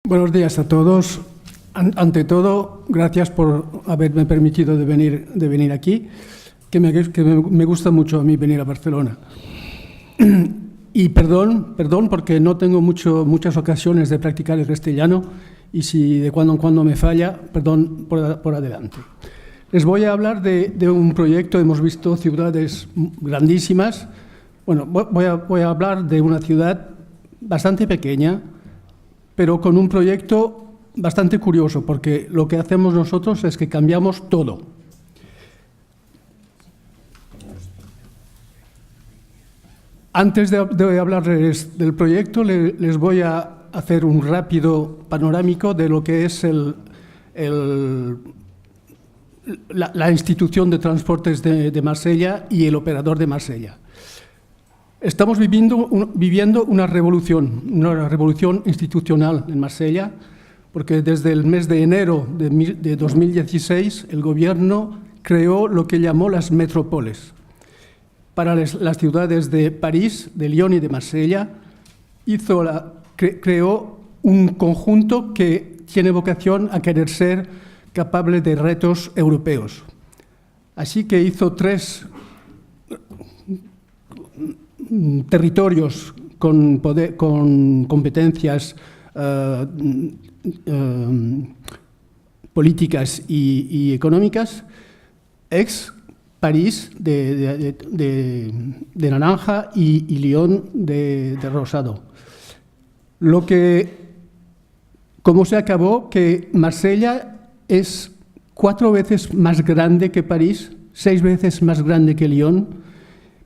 Buenos días a todos. Ante todo, gracias por haberme permitido de venir aquí, que me gusta mucho a mí venir a Barcelona. Y perdón porque no tengo muchas ocasiones de practicar el castellano y si de cuando en cuando me falla, perdón por adelante. Les voy a hablar de un proyecto. Hemos visto ciudades grandísimas. Bueno, voy a hablar de una ciudad bastante pequeña, pero con un proyecto bastante curioso, porque lo que hacemos nosotros es que cambiamos todo. Antes de hablarles del proyecto, les voy a hacer un rápido panorámico de lo que es la institución de transportes de Marsella y el operador de Marsella. Estamos viviendo una revolución institucional en Marsella, porque desde el mes de enero de 2016 el gobierno creó lo que llamó las metrópoles. Para las ciudades de París, de Lyon y de Marsella, creó un conjunto que tiene vocación a querer ser capaz de retos europeos. Así que hizo tres territorios con competencias políticas y económicas: París de naranja y Lyon de rosado. Como se acabó, que Marsella es 4 veces más grande que París, 6 veces más grande que Lyon,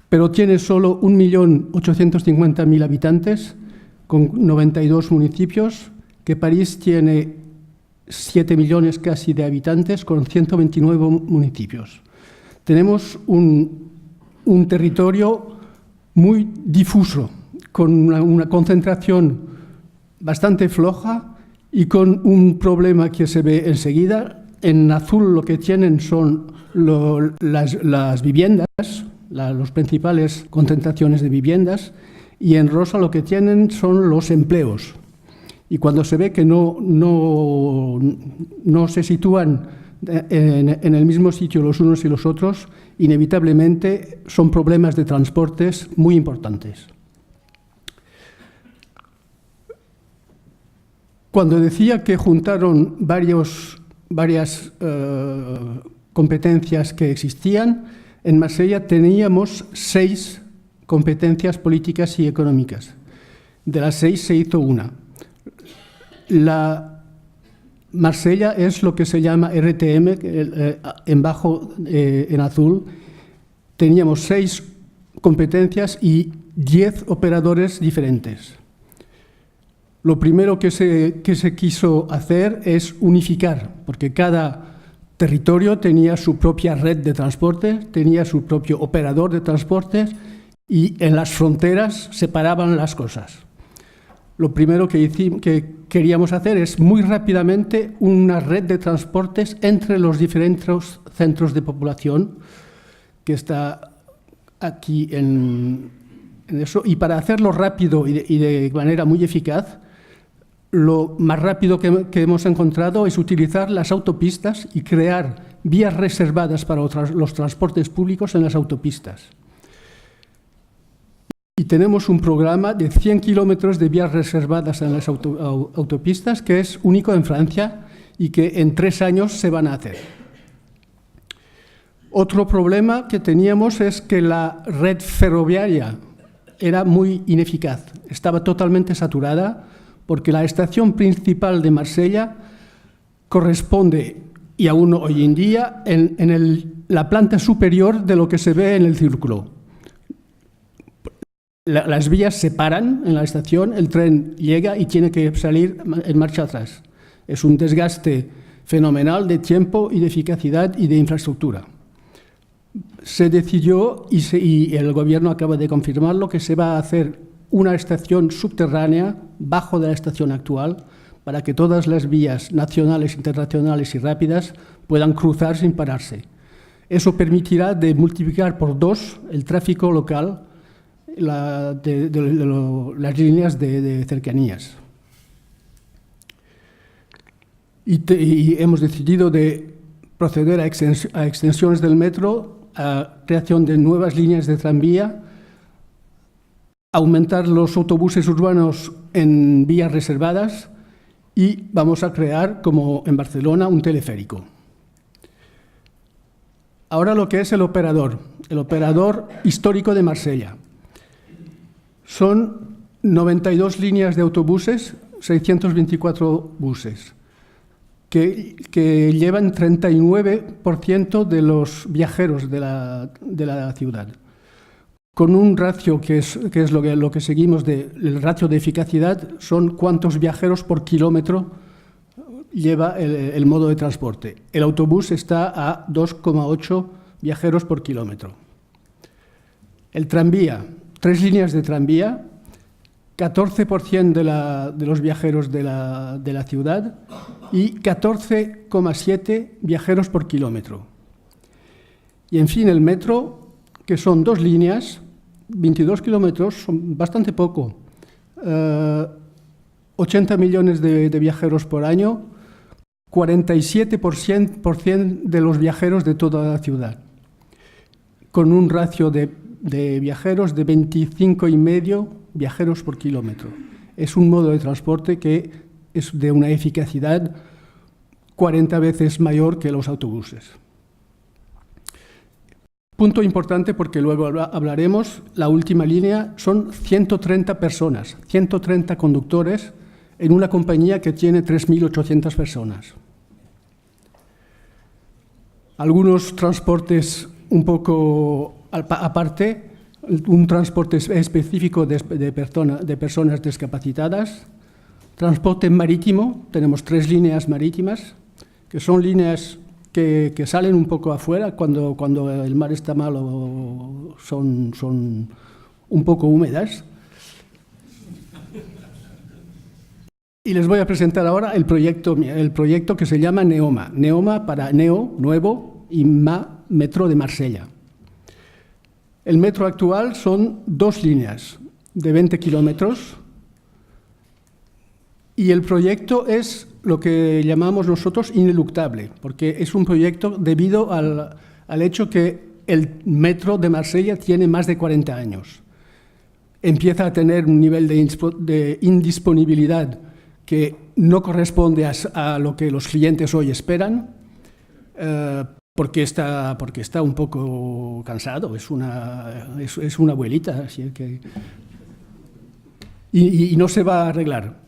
pero tiene solo 1.850.000 habitantes, con 92 municipios, que París tiene 7 millones casi de habitantes, con 129 municipios. Tenemos un territorio muy difuso, con una concentración bastante floja y con un problema que se ve enseguida. En azul lo que tienen son las viviendas, las principales concentraciones de viviendas, y en rosa lo que tienen son los empleos. Y cuando se ve que no se sitúan en el mismo sitio los unos y los otros, inevitablemente son problemas de transportes muy importantes. Cuando decía que juntaron varias competencias que existían, en Marsella teníamos 6 competencias políticas y económicas. De las 6 se hizo una. Marsella es lo que se llama RTM, en azul. Teníamos 6 competencias y 10 operadores diferentes. Lo primero que se quiso hacer es unificar, porque cada territorio tenía su propia red de transporte, tenía su propio operador de transportes, y en las fronteras separaban las cosas. Lo primero que queríamos hacer es muy rápidamente una red de transportes entre los diferentes centros de población que está aquí en eso. Y para hacerlo rápido y de manera muy eficaz, lo más rápido que hemos encontrado es utilizar las autopistas y crear vías reservadas para los transportes públicos en las autopistas. Y tenemos un programa de 100 kilómetros de vías reservadas en las autopistas, que es único en Francia y que en 3 años se van a hacer. Otro problema que teníamos es que la red ferroviaria era muy ineficaz, estaba totalmente saturada, porque la estación principal de Marsella corresponde, y aún hoy en día, en la planta superior de lo que se ve en el círculo. Las vías se paran en la estación, el tren llega y tiene que salir en marcha atrás. Es un desgaste fenomenal de tiempo y de eficacidad y de infraestructura. Se decidió, y el gobierno acaba de confirmarlo, que se va a hacer una estación subterránea bajo de la estación actual, para que todas las vías nacionales, internacionales y rápidas puedan cruzar sin pararse. Eso permitirá de multiplicar por 2 el tráfico local, las líneas de cercanías. y hemos decidido de proceder a extensiones del metro, a creación de nuevas líneas de tranvía, aumentar los autobuses urbanos en vías reservadas y vamos a crear, como en Barcelona, un teleférico. Ahora lo que es el operador histórico de Marsella. Son 92 líneas de autobuses, 624 buses, que llevan 39% de los viajeros de la ciudad, con un ratio que es lo que seguimos, el ratio de eficacidad, son cuántos viajeros por kilómetro lleva el modo de transporte. El autobús está a 2,8 viajeros por kilómetro. El tranvía, 3 líneas de tranvía, 14% de los viajeros de la ciudad y 14,7 viajeros por kilómetro. Y en fin, el metro, que son 2 líneas, 22 kilómetros, son bastante poco. 80 millones de viajeros por año, 47% de los viajeros de toda la ciudad, con un ratio de viajeros de 25,5 viajeros por kilómetro. Es un modo de transporte que es de una eficacidad 40 veces mayor que los autobuses. Punto importante, porque luego hablaremos, la última línea son 130 personas, 130 conductores en una compañía que tiene 3.800 personas. Algunos transportes un poco aparte, un transporte específico de personas discapacitadas. Transporte marítimo, tenemos 3 líneas marítimas, que son líneas que salen un poco afuera cuando el mar está mal o son un poco húmedas. Y les voy a presentar ahora el proyecto que se llama NEOMA. NEOMA para Neo, nuevo, y MA, Metro de Marsella. El metro actual son 2 líneas de 20 kilómetros y el proyecto es lo que llamamos nosotros ineluctable, porque es un proyecto debido al hecho que el metro de Marsella tiene más de 40 años. Empieza a tener un nivel de indisponibilidad que no corresponde a lo que los clientes hoy esperan, porque está un poco cansado, es una abuelita, así que, y no se va a arreglar.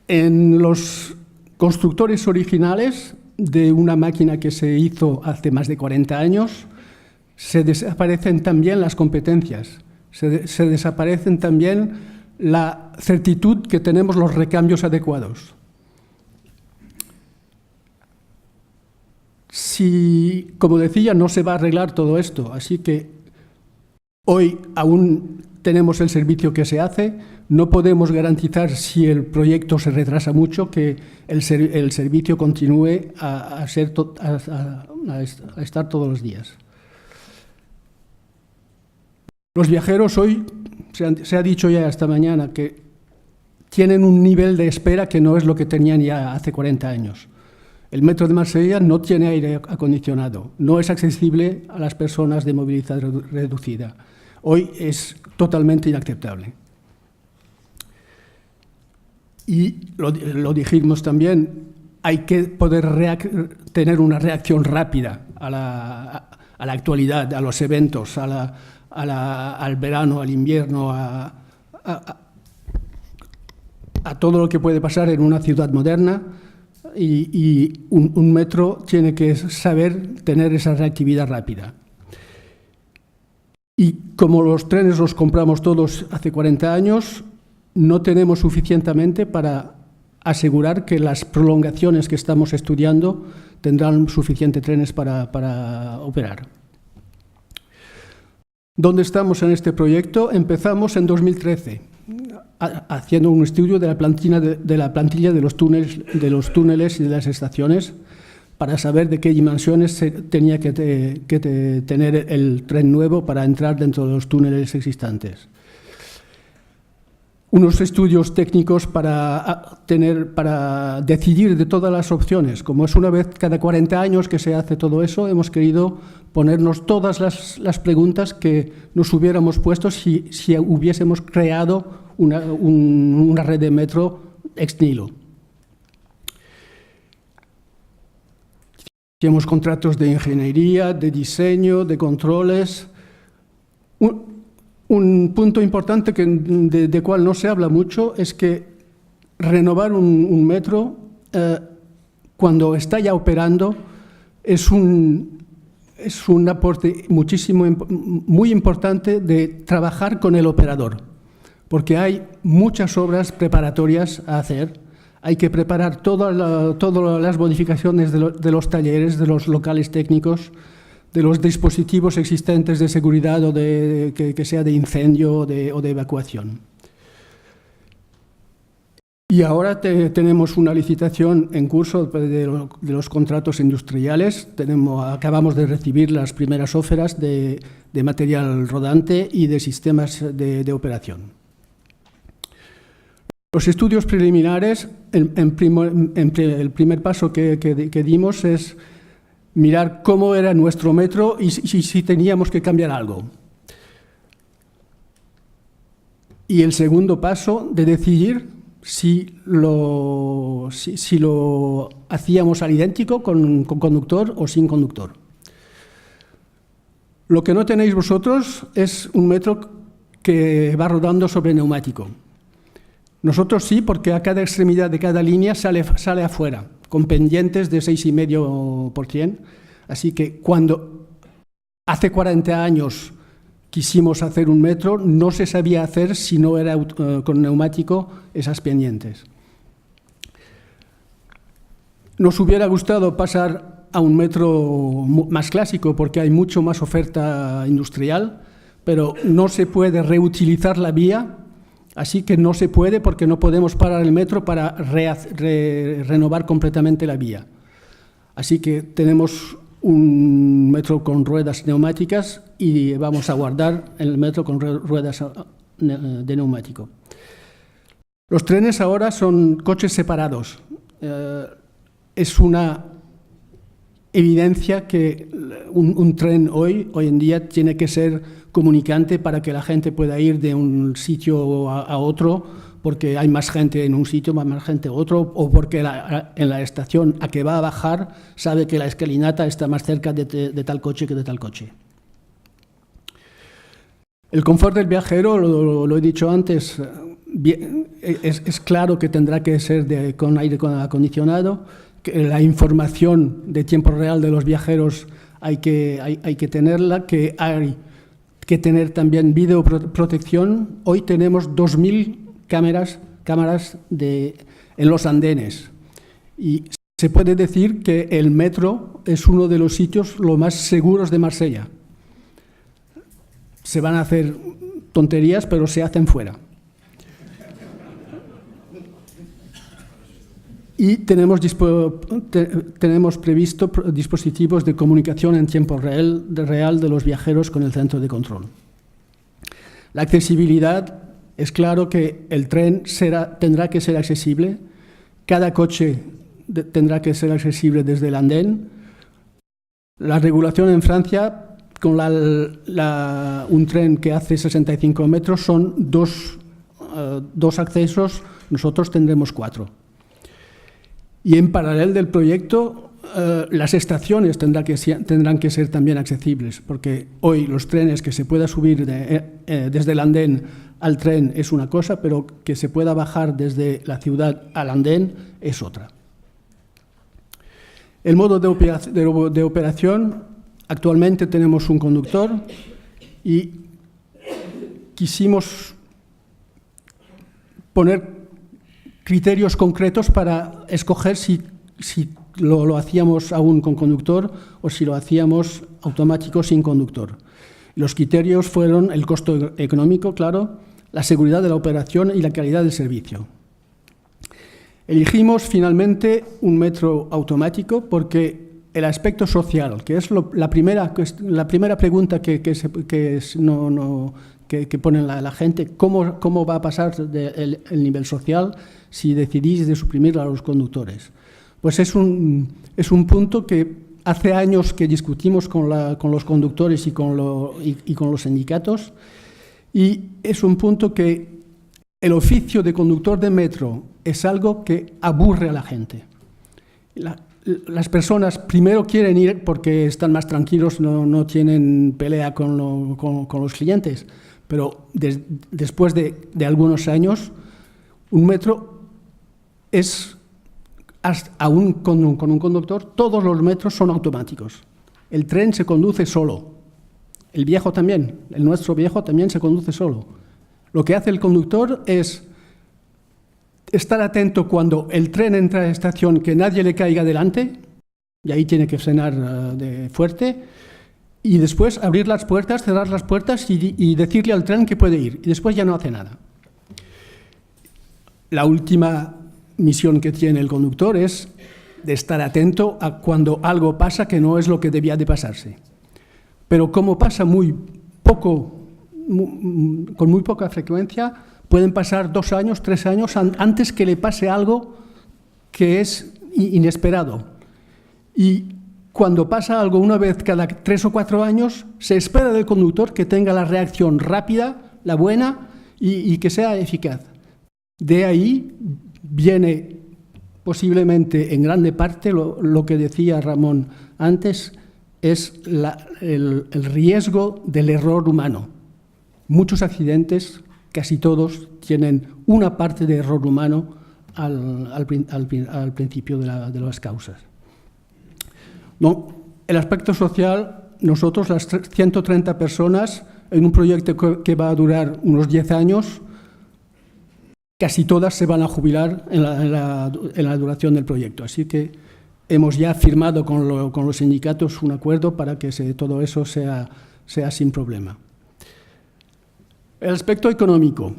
En los constructores originales de una máquina que se hizo hace más de 40 años, se desaparecen también las competencias, se desaparecen también la certitud que tenemos los recambios adecuados. Si, como decía, no se va a arreglar todo esto, así que hoy aún tenemos el servicio que se hace, no podemos garantizar, si el proyecto se retrasa mucho, que el servicio continúe a estar todos los días. Los viajeros hoy, se ha dicho ya esta mañana, que tienen un nivel de espera que no es lo que tenían ya hace 40 años. El metro de Marsella no tiene aire acondicionado, no es accesible a las personas de movilidad reducida. Hoy es totalmente inaceptable. Y lo dijimos también, hay que poder tener una reacción rápida a la actualidad, a los eventos, al verano, al invierno, a todo lo que puede pasar en una ciudad moderna. Y un metro tiene que saber tener esa reactividad rápida. Y como los trenes los compramos todos hace 40 años, no tenemos suficientemente para asegurar que las prolongaciones que estamos estudiando tendrán suficientes trenes para operar. ¿Dónde estamos en este proyecto? Empezamos en 2013, haciendo un estudio de la plantilla de los túneles y de las estaciones para saber de qué dimensiones tenía que tener el tren nuevo para entrar dentro de los túneles existentes. unos estudios técnicos para decidir de todas las opciones. Como es una vez cada 40 años que se hace todo eso, hemos querido ponernos todas las preguntas que nos hubiéramos puesto si hubiésemos creado una red de metro ex nihilo. Hicimos contratos de ingeniería, de diseño, de controles. Un punto importante de cual no se habla mucho es que renovar un metro cuando está ya operando es un aporte muy importante de trabajar con el operador, porque hay muchas obras preparatorias a hacer. Hay que preparar todas las modificaciones de los talleres, de los locales técnicos, de los dispositivos existentes de seguridad o que sea de incendio o de evacuación. Y ahora tenemos una licitación en curso de los contratos industriales. Acabamos de recibir las primeras ofertas de material rodante y de sistemas de operación. Los estudios preliminares, el primer paso que dimos es mirar cómo era nuestro metro y si teníamos que cambiar algo. Y el segundo paso de decidir si lo hacíamos al idéntico con conductor o sin conductor. Lo que no tenéis vosotros es un metro que va rodando sobre neumático. Nosotros sí, porque a cada extremidad de cada línea sale afuera, con pendientes de 6,5%. Así que cuando hace 40 años quisimos hacer un metro, no se sabía hacer si no era con neumático esas pendientes. Nos hubiera gustado pasar a un metro más clásico porque hay mucho más oferta industrial, pero no se puede reutilizar la vía. Así que no se puede porque no podemos parar el metro para renovar completamente la vía. Así que tenemos un metro con ruedas neumáticas y vamos a guardar el metro con ruedas de neumático. Los trenes ahora son coches separados. Es una evidencia que un tren hoy en día tiene que ser comunicante para que la gente pueda ir de un sitio a otro, porque hay más gente en un sitio, más gente en otro, o porque en la estación a que va a bajar sabe que la escalinata está más cerca de tal coche que de tal coche. El confort del viajero, lo he dicho antes, es claro que tendrá que ser con aire acondicionado, que la información de tiempo real de los viajeros hay que tenerla, que hay que tener también videoprotección. Hoy tenemos 2.000 cámaras en los andenes y se puede decir que el metro es uno de los sitios los más seguros de Marsella. Se van a hacer tonterías, pero se hacen fuera. Y tenemos previsto dispositivos de comunicación en tiempo real de los viajeros con el centro de control. La accesibilidad, es claro que el tren tendrá que ser accesible, cada coche tendrá que ser accesible desde el andén. La regulación en Francia, con un tren que hace 65 metros, son dos accesos, nosotros tendremos 4. Y en paralelo del proyecto, las estaciones tendrán que ser también accesibles, porque hoy los trenes que se pueda subir desde el andén al tren es una cosa, pero que se pueda bajar desde la ciudad al andén es otra. El modo de operación, actualmente tenemos un conductor y quisimos poner criterios concretos para escoger si lo hacíamos aún con conductor o si lo hacíamos automático sin conductor. Los criterios fueron el costo económico, claro, la seguridad de la operación y la calidad del servicio. Elegimos finalmente un metro automático porque el aspecto social, que es la primera pregunta que que pone la gente, cómo va a pasar el nivel social si decidís de suprimir a los conductores. Pues es un punto que hace años que discutimos con los conductores y con los sindicatos, y es un punto que el oficio de conductor de metro es algo que aburre a la gente. Las personas primero quieren ir porque están más tranquilos, no tienen pelea con los clientes, pero después de algunos años, un metro es, aún con un conductor, todos los metros son automáticos. El tren se conduce solo. El viejo también, el nuestro viejo también se conduce solo. Lo que hace el conductor es estar atento cuando el tren entra a la estación, que nadie le caiga delante, y ahí tiene que frenar fuerte, y después abrir las puertas, cerrar las puertas y decirle al tren que puede ir, y después ya no hace nada. La última misión que tiene el conductor es de estar atento a cuando algo pasa que no es lo que debía de pasarse. Pero como pasa muy poco, con muy poca frecuencia, pueden pasar 2 años, 3 años antes que le pase algo que es inesperado. Y cuando pasa algo una vez cada 3 o 4 años, se espera del conductor que tenga la reacción rápida, la buena, y que sea eficaz. De ahí viene posiblemente en grande parte lo que decía Ramón antes, es el riesgo del error humano. Muchos accidentes, casi todos, tienen una parte de error humano al principio de las causas. No, el aspecto social, nosotros, las 130 personas, en un proyecto que va a durar unos 10 años, casi todas se van a jubilar en la duración del proyecto. Así que hemos ya firmado con los sindicatos un acuerdo para que todo eso sea sin problema. El aspecto económico.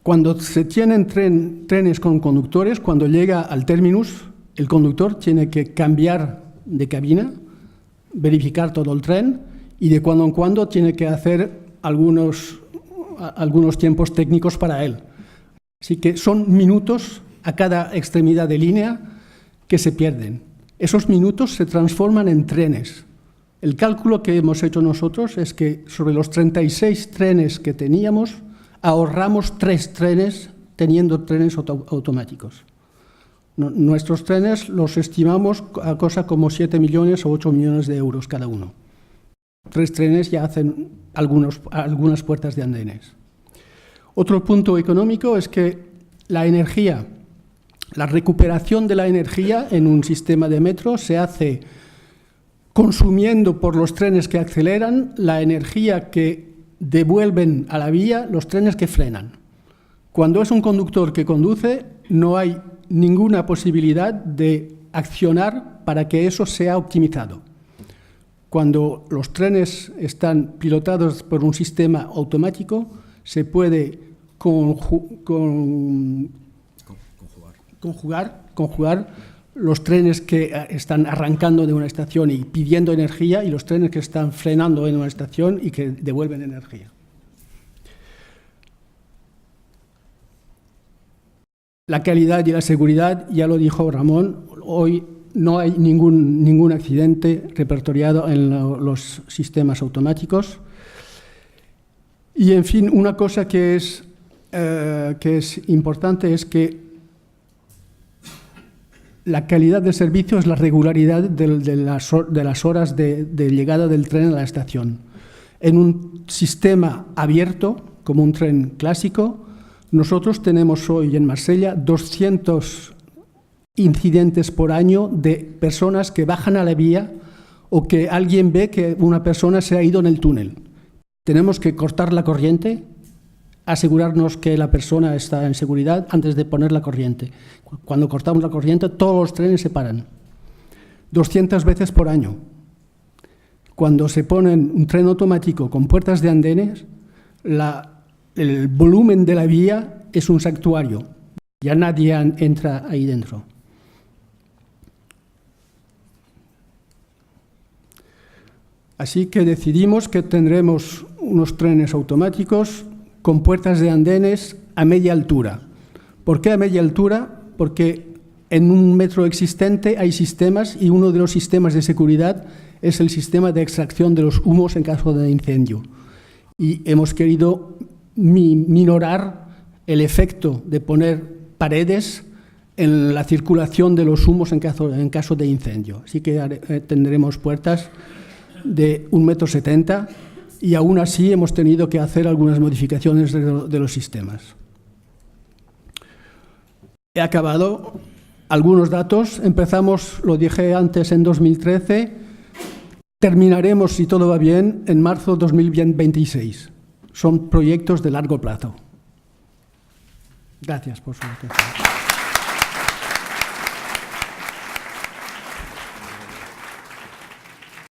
Cuando se tienen trenes con conductores, cuando llega al terminus, el conductor tiene que cambiar de cabina, verificar todo el tren y de cuando en cuando tiene que hacer algunos tiempos técnicos para él. Así que son minutos a cada extremidad de línea que se pierden. Esos minutos se transforman en trenes. El cálculo que hemos hecho nosotros es que sobre los 36 trenes que teníamos, ahorramos 3 trenes teniendo trenes automáticos. Nuestros trenes los estimamos a cosa como 7 millones o 8 millones de euros cada uno. 3 trenes ya hacen algunas puertas de andenes. Otro punto económico es que la energía, la recuperación de la energía en un sistema de metro se hace consumiendo por los trenes que aceleran la energía que devuelven a la vía los trenes que frenan. Cuando es un conductor que conduce, no hay ninguna posibilidad de accionar para que eso sea optimizado. Cuando los trenes están pilotados por un sistema automático, se puede conjugar los trenes que están arrancando de una estación y pidiendo energía y los trenes que están frenando en una estación y que devuelven energía. La calidad y la seguridad, ya lo dijo Ramón, hoy no hay ningún accidente repertoriado en los sistemas automáticos. Y, en fin, una cosa que es importante es que la calidad del servicio es la regularidad de las horas de llegada del tren a la estación. En un sistema abierto, como un tren clásico, nosotros tenemos hoy en Marsella 200 incidentes por año de personas que bajan a la vía o que alguien ve que una persona se ha ido en el túnel. Tenemos que cortar la corriente, asegurarnos que la persona está en seguridad antes de poner la corriente. Cuando cortamos la corriente, todos los trenes se paran. 200 veces por año. Cuando se pone un tren automático con puertas de andenes, el volumen de la vía es un santuario. Ya nadie entra ahí dentro. Así que decidimos que tendremos unos trenes automáticos con puertas de andenes a media altura. ¿Por qué a media altura? Porque en un metro existente hay sistemas y uno de los sistemas de seguridad es el sistema de extracción de los humos en caso de incendio. Y hemos querido minorar el efecto de poner paredes en la circulación de los humos en caso de incendio. Así que tendremos puertas de 1,70 m y aún así hemos tenido que hacer algunas modificaciones de los sistemas. He acabado. Algunos datos. Empezamos, lo dije antes, en 2013. Terminaremos, si todo va bien, en marzo de 2026. Son proyectos de largo plazo. Gracias por su atención.